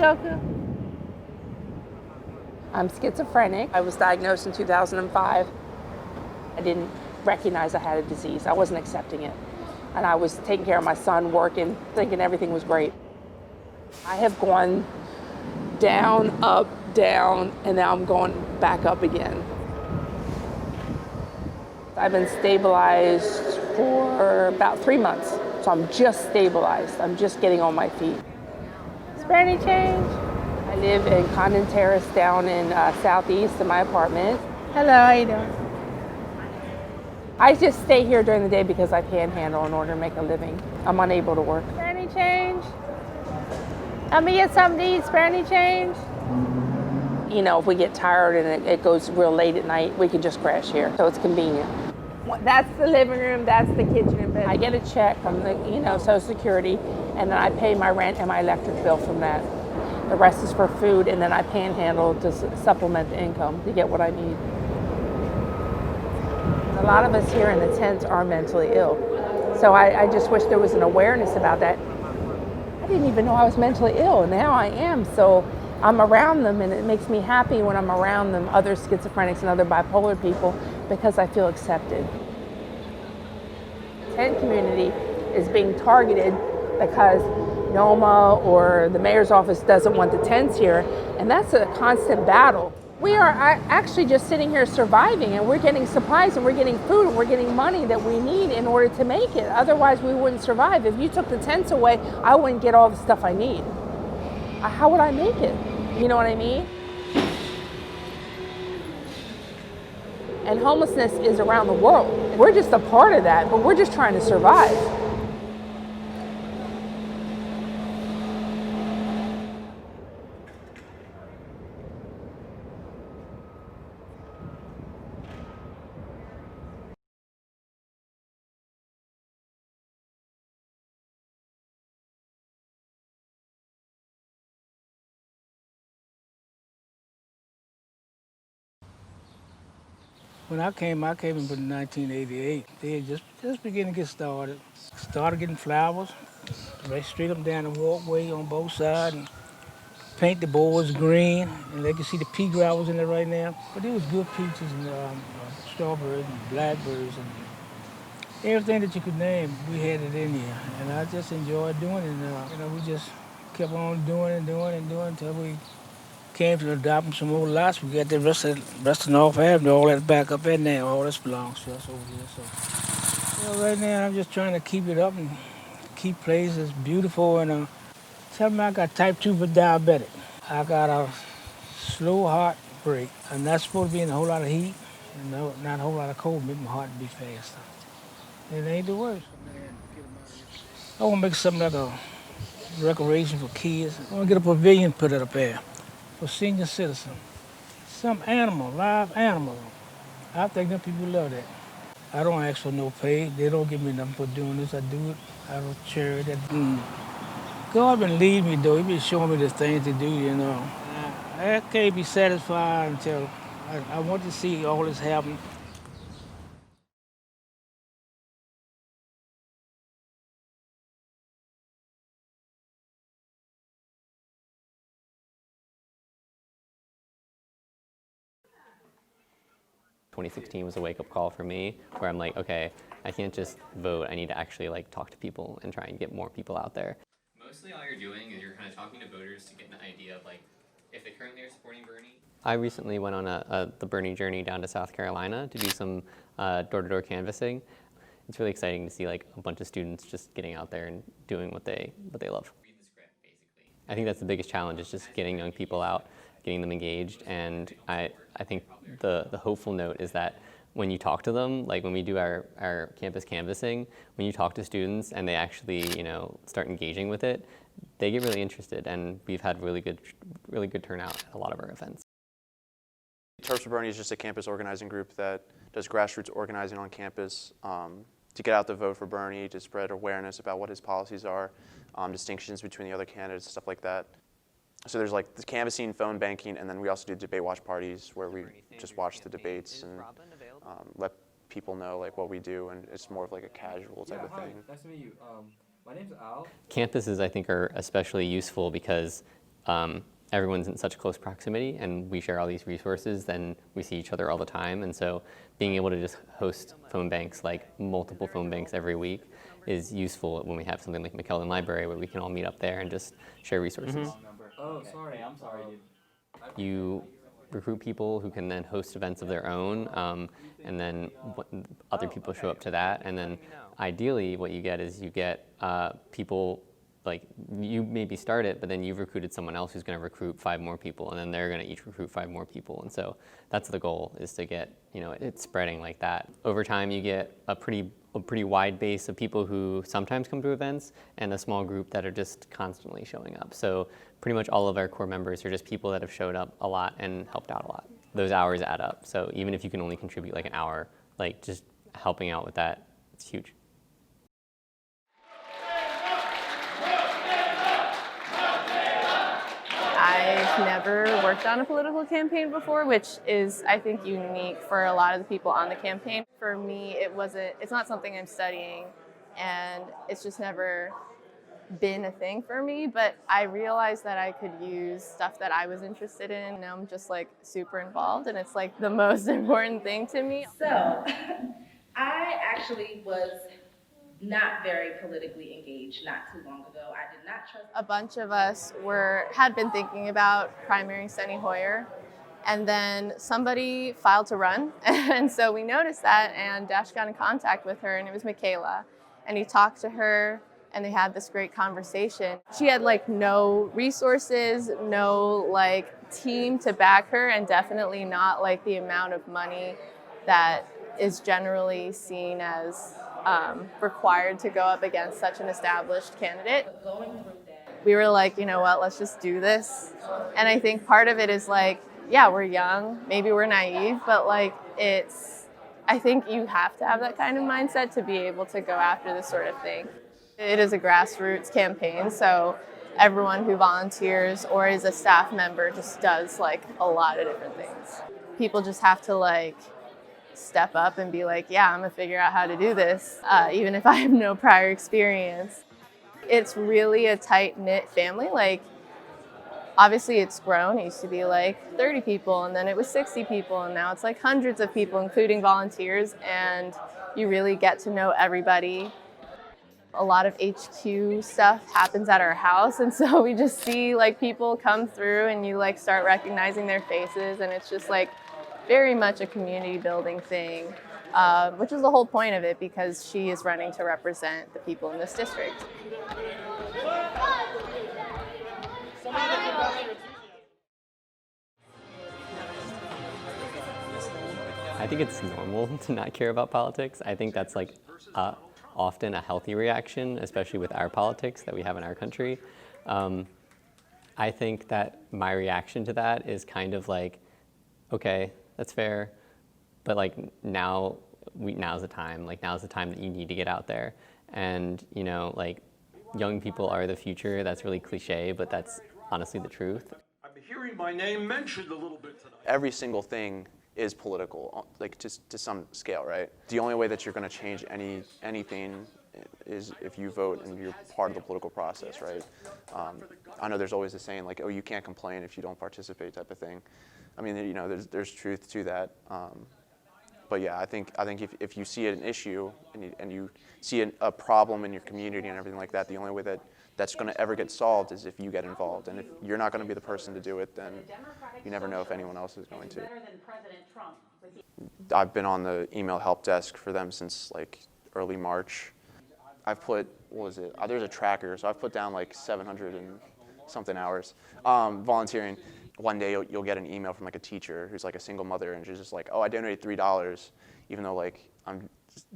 Goku. I'm schizophrenic. I was diagnosed in 2005. I didn't recognize I had a disease. I wasn't accepting it. And I was taking care of my son, working, thinking everything was great. I have gone down, up, down, and now I'm going back up again. I've been stabilized for about 3 months. So I'm just stabilized. I'm just getting on my feet. Spare any change? I live in Condon Terrace down in Southeast in my apartment. Hello, how you doing? I just stay here during the day because I panhandle in order to make a living. I'm unable to work. Spare any change? Let me get something to eat. Spare any change? You know, if we get tired and it goes real late at night, we can just crash here. So it's convenient. That's the living room, that's the kitchen and bed. I get a check from the, Social Security, and then I pay my rent and my electric bill from that. The rest is for food, and then I panhandle to supplement the income to get what I need. A lot of us here in the tents are mentally ill. So I just wish there was an awareness about that. I didn't even know I was mentally ill, and now I am. So I'm around them, and it makes me happy when I'm around them, other schizophrenics and other bipolar people, because I feel accepted. The tent community is being targeted because NOMA or the mayor's office doesn't want the tents here, and that's a constant battle. We are actually just sitting here surviving, and we're getting supplies, and we're getting food, and we're getting money that we need in order to make it. Otherwise, we wouldn't survive. If you took the tents away, I wouldn't get all the stuff I need. How would I make it? You know what I mean? And homelessness is around the world. We're just a part of that, but we're just trying to survive. When I came in 1988. They had just beginning to get started. Started getting flowers, right straight up down the walkway on both sides, and paint the boards green, and they can see the pea gravels in there right now. But there was good peaches and strawberries and blackberries and everything that you could name. We had it in here, and I just enjoyed doing it. We just kept on doing until we came to adopting some more lots. We got the rest of North Avenue, all that back up in there. All this belongs to us over here. So right now I'm just trying to keep it up and keep places beautiful. And tell me I got type 2 but diabetic. I got a slow heart rate. I'm not supposed to be in a whole lot of heat and not a whole lot of cold, make my heart beat faster. It ain't the worst. I want to make something like a recreation for kids. I want to get a pavilion put it up there for senior citizens. Some animal, live animal. I think that people love that. I don't ask for no pay. They don't give me nothing for doing this. I do it out of charity. God been leading me though. He been showing me the things to do. I can't be satisfied until I want to see all this happen. "2016 was a wake-up call for me, where I'm like, okay, I can't just vote. I need to actually talk to people and try and get more people out there. Mostly all you're doing is you're kind of talking to voters to get an idea of if they currently are supporting Bernie. I recently went on the Bernie journey down to South Carolina to do some door-to-door canvassing. It's really exciting to see a bunch of students just getting out there and doing what they love. Read the script, basically. I think that's the biggest challenge, is just getting young people out, getting them engaged, and I think the hopeful note is that when you talk to them, when we do our campus canvassing, when you talk to students and they actually start engaging with it, they get really interested, and we've had really good turnout at a lot of our events. Terps for Bernie is just a campus organizing group that does grassroots organizing on campus to get out the vote for Bernie, to spread awareness about what his policies are, distinctions between the other candidates, stuff like that. So there's the canvassing, phone banking, and then we also do debate watch parties where we just watch the debates and let people know what we do, and it's more of a casual type of thing. Nice to meet you. My name's Al. Campuses, I think, are especially useful because everyone's in such close proximity and we share all these resources, then we see each other all the time. And so being able to just host phone banks, like multiple phone banks every week, is useful when we have something like McKeldin Library where we can all meet up there and just share resources. Oh, sorry, I'm sorry, dude. You recruit people who can then host events of their own, and then other people show up to that. And then ideally what you get is you get people, like you maybe start it, but then you've recruited someone else who's going to recruit 5 more people, and then they're going to each recruit 5 more people. And so that's the goal, is to get, it's spreading like that. Over time you get a pretty wide base of people who sometimes come to events, and a small group that are just constantly showing up. So pretty much all of our core members are just people that have showed up a lot and helped out a lot. Those hours add up. So even if you can only contribute like an hour, like just helping out with that, it's huge. I've never worked on a political campaign before, which is, I think, unique for a lot of the people on the campaign. For me, it's not something I'm studying, and it's just never been a thing for me, but I realized that I could use stuff that I was interested in. Now I'm just like super involved, and it's like the most important thing to me. So, I actually was not very politically engaged not too long ago. I did not trust. A bunch of us had been thinking about primarying Steny Hoyer, and then somebody filed to run, and so we noticed that, and Dash got in contact with her, and it was Michaela, and he talked to her, and they had this great conversation. She had like no resources, no like team to back her, and definitely not like the amount of money that is generally seen as required to go up against such an established candidate. We were like, you know what, let's just do this. And I think part of it is like, yeah, we're young, maybe we're naive, but like I think you have to have that kind of mindset to be able to go after this sort of thing. It is a grassroots campaign, so everyone who volunteers or is a staff member just does like a lot of different things. People just have to like step up and be like, yeah, I'm gonna figure out how to do this, even if I have no prior experience. It's really a tight-knit family. Like, obviously it's grown. It used to be like 30 people, and then it was 60 people, and now it's like hundreds of people, including volunteers, and you really get to know everybody. A lot of HQ stuff happens at our house, and so we just see like people come through, and you like start recognizing their faces, and it's just like very much a community building thing, which is the whole point of it, because she is running to represent the people in this district. I think it's normal to not care about politics. I think that's like often a healthy reaction, especially with our politics that we have in our country. I think that my reaction to that is kind of like, okay, that's fair, but like now's the time. Like now's the time that you need to get out there, and like young people are the future. That's really cliche, but that's honestly the truth. I'm hearing my name mentioned a little bit tonight. Every single thing is political, like just to some scale, right? The only way that you're going to change anything is if you vote and you're part of the political process, right? I know there's always a saying like, oh, you can't complain if you don't participate, type of thing. I mean, there's truth to that. But yeah, I think if you see an issue and you see a problem in your community and everything like that, the only way that's going to ever get solved is if you get involved. And if you're not going to be the person to do it, then you never know if anyone else is going to. I've been on the email help desk for them since like early March. I've put, there's a tracker, so I've put down like 700 and something hours volunteering. One day you'll get an email from like a teacher who's like a single mother, and she's just like, oh, I donated $3, even though like I'm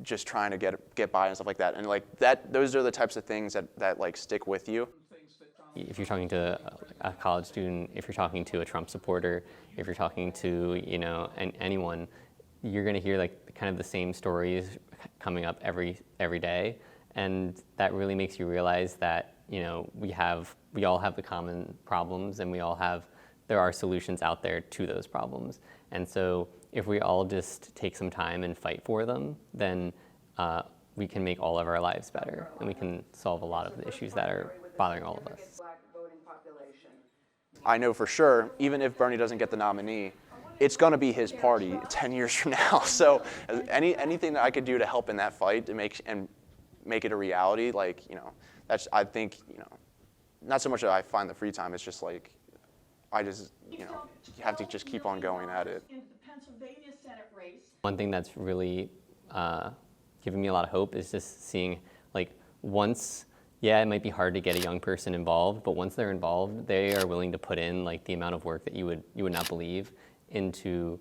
just trying to get by and stuff like that. And like those are the types of things that like stick with you. If you're talking to a college student, if you're talking to a Trump supporter, if you're talking to anyone, you're going to hear like kind of the same stories coming up every day, and that really makes you realize that we all have the common problems, and there are solutions out there to those problems. And so if we all just take some time and fight for them, then we can make all of our lives better, and we can solve a lot of the issues that are bothering all of us. I know for sure, even if Bernie doesn't get the nominee, it's going to be his party 10 years from now. So anything that I could do to help in that fight to make it a reality, like, that's, I think, not so much that I find the free time, it's just like, I just, you have to just keep on going at it. One thing that's really giving me a lot of hope is just seeing, like, once, yeah, it might be hard to get a young person involved, but once they're involved, they are willing to put in, like, the amount of work that you would not believe into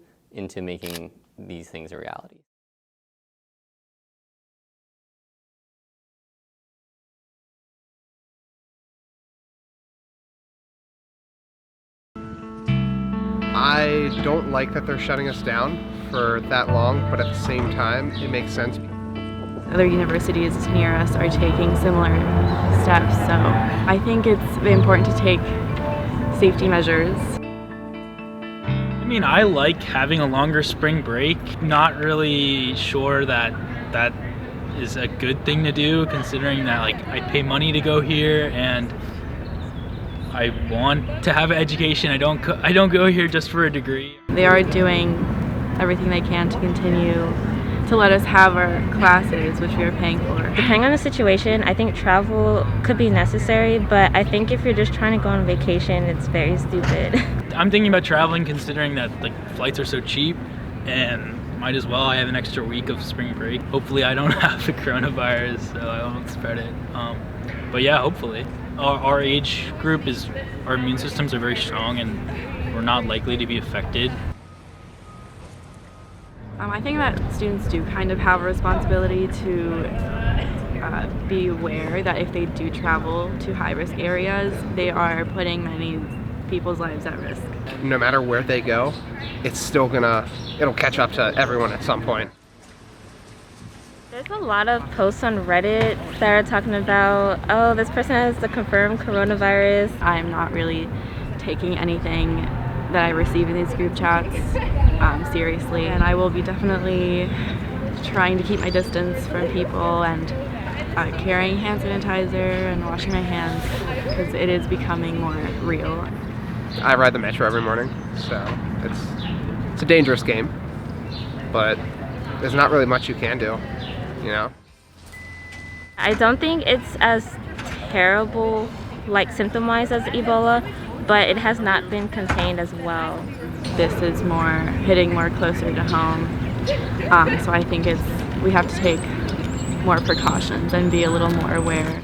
making these things a reality. I don't like that they're shutting us down for that long, but at the same time, it makes sense. Other universities near us are taking similar steps, so I think it's important to take safety measures. I mean, I like having a longer spring break. Not really sure that is a good thing to do, considering that, like, I pay money to go here and I want to have an education. I don't go here just for a degree. They are doing everything they can to continue to let us have our classes, which we are paying for. Depending on the situation, I think travel could be necessary, but I think if you're just trying to go on vacation, it's very stupid. I'm thinking about traveling considering that, like, flights are so cheap, and might as well. I have an extra week of spring break. Hopefully I don't have the coronavirus, so I won't spread it. But yeah, hopefully. Our age group our immune systems are very strong and we're not likely to be affected. I think that students do kind of have a responsibility to be aware that if they do travel to high-risk areas, they are putting many people's lives at risk. No matter where they go, it'll catch up to everyone at some point. There's a lot of posts on Reddit that are talking about, oh, this person has the confirmed coronavirus. I'm not really taking anything that I receive in these group chats seriously, and I will be definitely trying to keep my distance from people and carrying hand sanitizer and washing my hands because it is becoming more real. I ride the metro every morning, so it's a dangerous game, but there's not really much you can do, I don't think it's as terrible, like, symptom-wise as Ebola, but it has not been contained as well. This is hitting more closer to home, so I think we have to take more precautions and be a little more aware.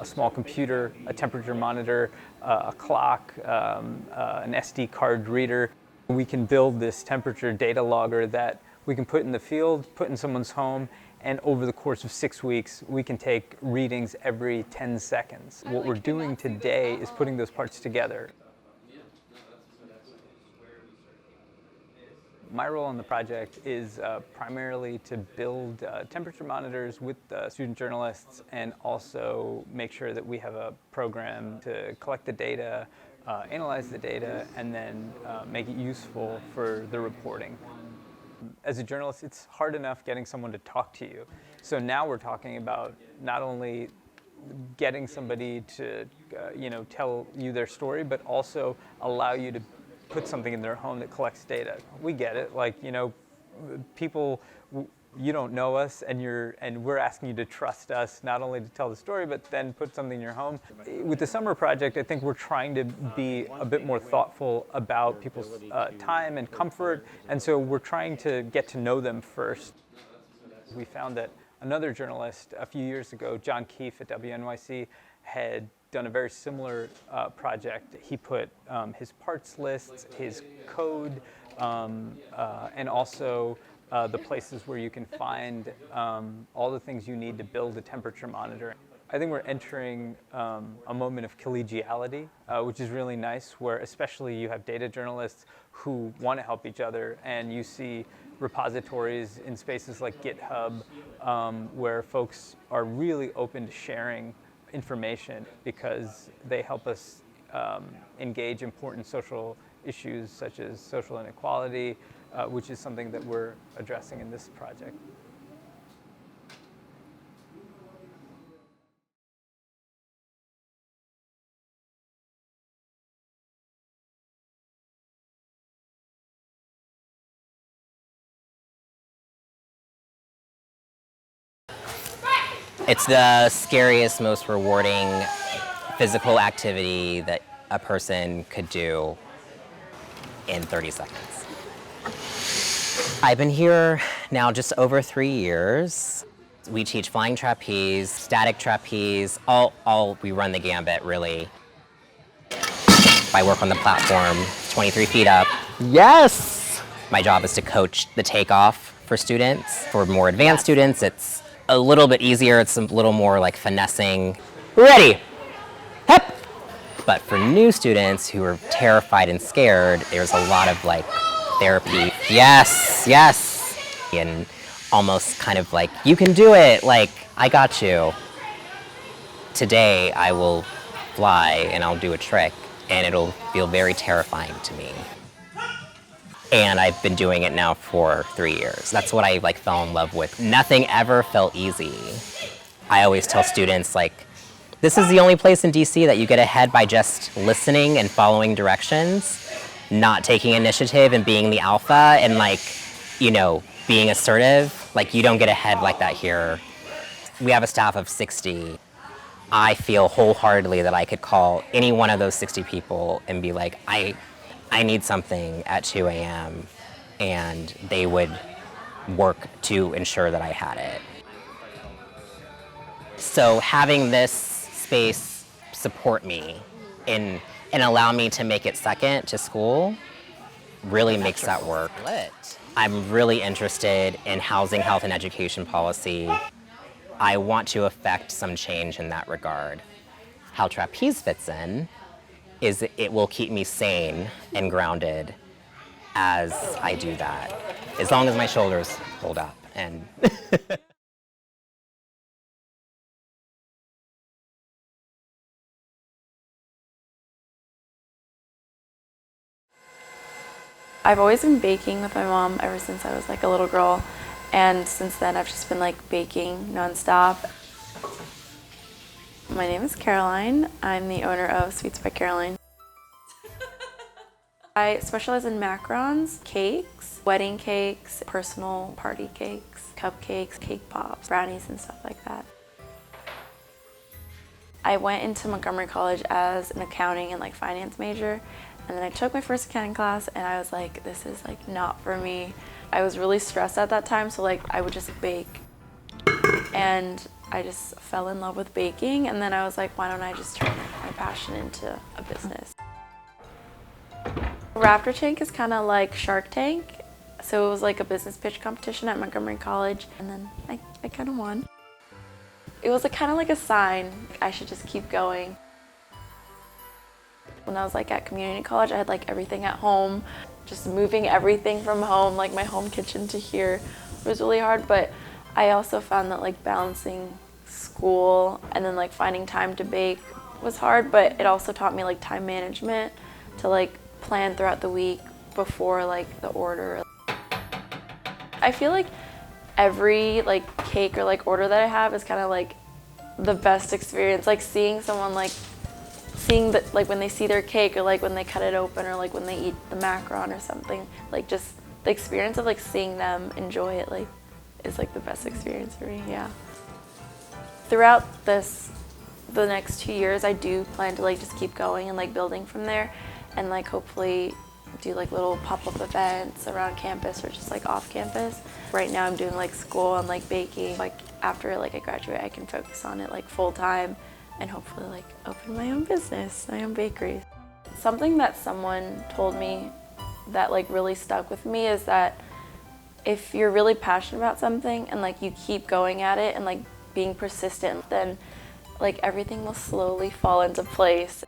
A small computer, a temperature monitor, a clock, an SD card reader. We can build this temperature data logger that we can put in the field, put in someone's home, and over the course of 6 weeks, we can take readings every 10 seconds. What we're doing today is putting those parts together. My role on the project is primarily to build temperature monitors with student journalists and also make sure that we have a program to collect the data, analyze the data, and then make it useful for the reporting. As a journalist, it's hard enough getting someone to talk to you. So now we're talking about not only getting somebody to tell you their story, but also allow you to put something in their home that collects data. We get it, like, people, you don't know us and we're asking you to trust us, not only to tell the story, but then put something in your home. With the summer project, I think we're trying to be a bit more thoughtful about people's time and comfort, and so we're trying to get to know them first. We found that another journalist a few years ago, John Keefe at WNYC, had done a very similar project. He put his parts lists, his code, and also the places where you can find all the things you need to build a temperature monitor. I think we're entering a moment of collegiality, which is really nice, where especially you have data journalists who want to help each other, and you see repositories in spaces like GitHub where folks are really open to sharing information because they help us engage important social issues such as social inequality, which is something that we're addressing in this project. It's the scariest, most rewarding physical activity that a person could do in 30 seconds. I've been here now just over 3 years. We teach flying trapeze, static trapeze, we run the gambit, really. I work on the platform, 23 feet up. Yes! My job is to coach the takeoff for students. For more advanced students, it's a little bit easier. It's a little more like finessing. Ready, hep! But for new students who are terrified and scared, there's a lot of like therapy. Yes, yes. And almost kind of like, you can do it, like, I got you. Today I will fly and I'll do a trick and it'll feel very terrifying to me. And I've been doing it now for 3 years. That's what I like fell in love with. Nothing ever felt easy. I always tell students like, this is the only place in DC that you get ahead by just listening and following directions, not taking initiative and being the alpha and like, you know, being assertive. Like you don't get ahead like that here. We have a staff of 60. I feel wholeheartedly that I could call any one of those 60 people and be like, I need something at 2 a.m. and they would work to ensure that I had it. So having this space support me and allow me to make it second to school really makes that work. I'm really interested in housing, health, and education policy. I want to affect some change in that regard. How trapeze fits in is it will keep me sane and grounded as I do that, as long as my shoulders hold up. And I've always been baking with my mom ever since I was like a little girl, and since then I've just been like baking nonstop. My name is Caroline. I'm the owner of Sweets by Caroline. I specialize in macarons, cakes, wedding cakes, personal party cakes, cupcakes, cake pops, brownies, and stuff like that. I went into Montgomery College as an accounting and like finance major, and then I took my first accounting class and I was like, this is like not for me. I was really stressed at that time, so like I would just bake. And I just fell in love with baking, and then I was like, why don't I just turn my passion into a business? Raptor Tank is kind of like Shark Tank. So it was like a business pitch competition at Montgomery College, and then I kind of won. It was kind of like a sign I should just keep going. When I was like at community college, I had like everything at home. Just moving everything from home, like my home kitchen to here, was really hard. But I also found that like balancing school and then like finding time to bake was hard, but it also taught me like time management to like plan throughout the week before like the order. I feel like every like cake or like order that I have is kind of like the best experience. Like seeing someone seeing that like when they see their cake or like when they cut it open or like when they eat the macaron or something, like just the experience of like seeing them enjoy it like is like the best experience for me, yeah. Throughout the next 2 years, I do plan to like just keep going and like building from there and like hopefully do like little pop-up events around campus or just like off campus. Right now I'm doing like school and like baking. Like after like I graduate, I can focus on it like full time and hopefully like open my own business, my own bakery. Something that someone told me that like really stuck with me is that if you're really passionate about something and like you keep going at it and like being persistent, then like everything will slowly fall into place.